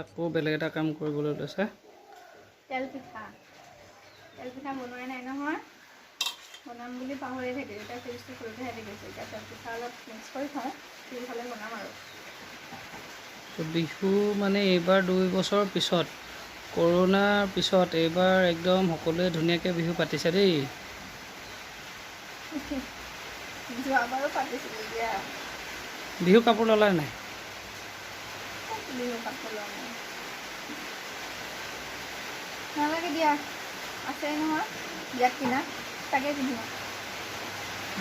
আকৌ বেলেগ এটা কাম কৰিবলৈ লৈছে। তেল পিঠা বনোৱাই নাই নহয়, বনাম বুলি পাহৰি থাকিলোঁ। এতিয়া ফ্ৰিজটো খুলোতে হেৰি গৈছে। এতিয়া তেল পিঠা অলপ মিক্স কৰি থওঁ, তিল হ'লে বনাম আৰু। বিহু মানে এইবাৰ 2 বছৰ পিছত, কৰোণাৰ পিছত এইবাৰ একদম সকলোৱে ধুনীয়াকৈ বিহু পাতিছে দেই। যোৱাবাৰো পাতিছিলোঁ দিয়া। বিহু কাপোৰ ল'লা নাই? বিহু কাপোৰ লোৱা নাই, নালাগে দিয়া, আছেই নহয় বিয়াত কিনা, তাকে পিন্ধিম।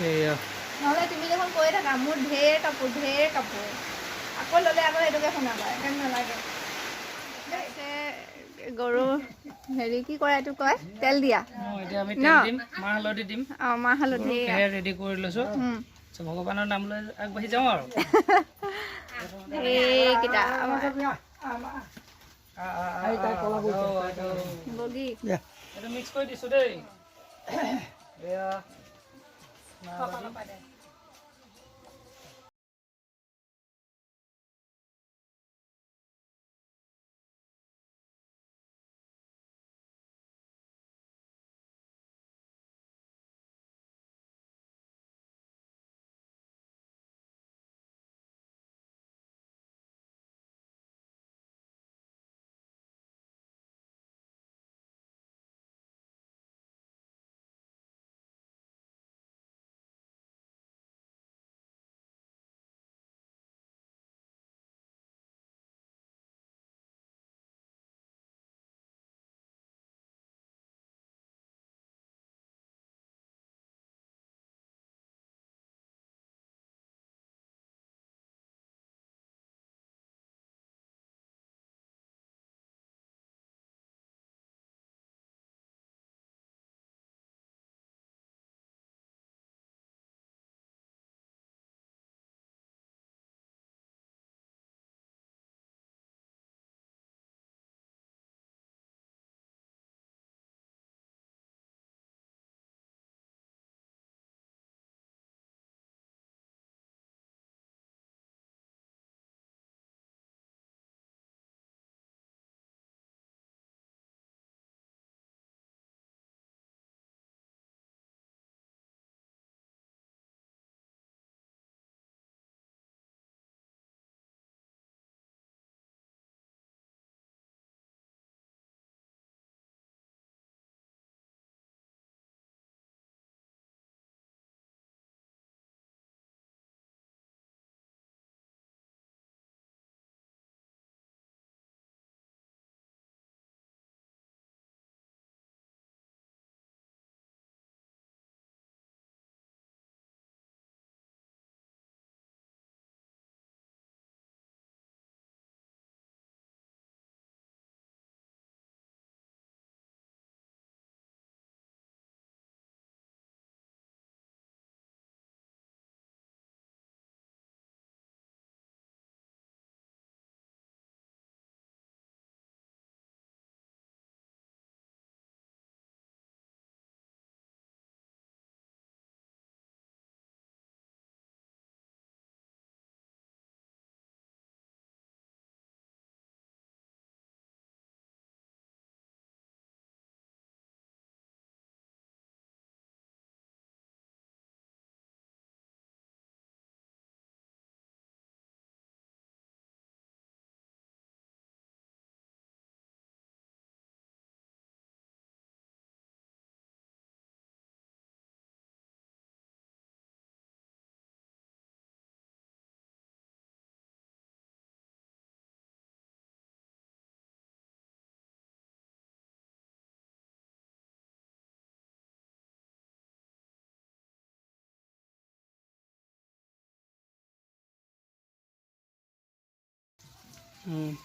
এইয়া নহ'লে তুমি দেখোন কৈ থাকা মোৰ ঢেৰ কাপোৰ, আকৌ ল'লে আকৌ সেইটোকে শুনাবা, সেইকাৰণে নালাগে। গৰু হেৰি কি কৰে এইটো কয়, তেল দিয়া এতিয়া আমি ন? তেল দিম, মাহ হালধি দিম। অঁ, মাহ হালধি সেয়া ৰেডি কৰি লৈছোঁ। ভগৱানৰ নাম লৈ আগবাঢ়ি যাওঁ আৰু। এইকেইটা বগী এইটো মিক্স কৰি দিছোঁ দেই। এয়া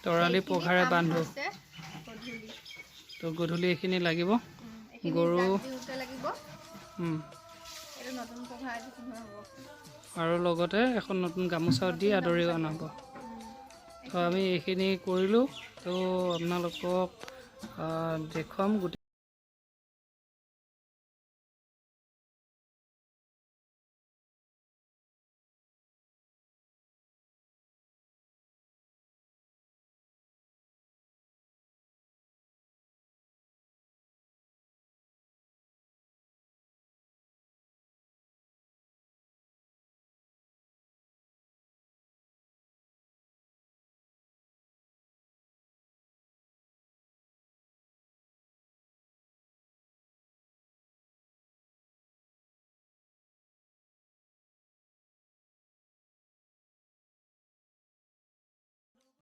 তৰালি পঘাৰে বান্ধো। তো গধূলি এইখিনি লাগিব। গৰু আৰু লগতে এখন নতুন গামোচা দি আদৰি অনা হ'ব। তো আমি এইখিনি কৰিলোঁ। তো আপোনালোকক দেখুৱাম গোটেই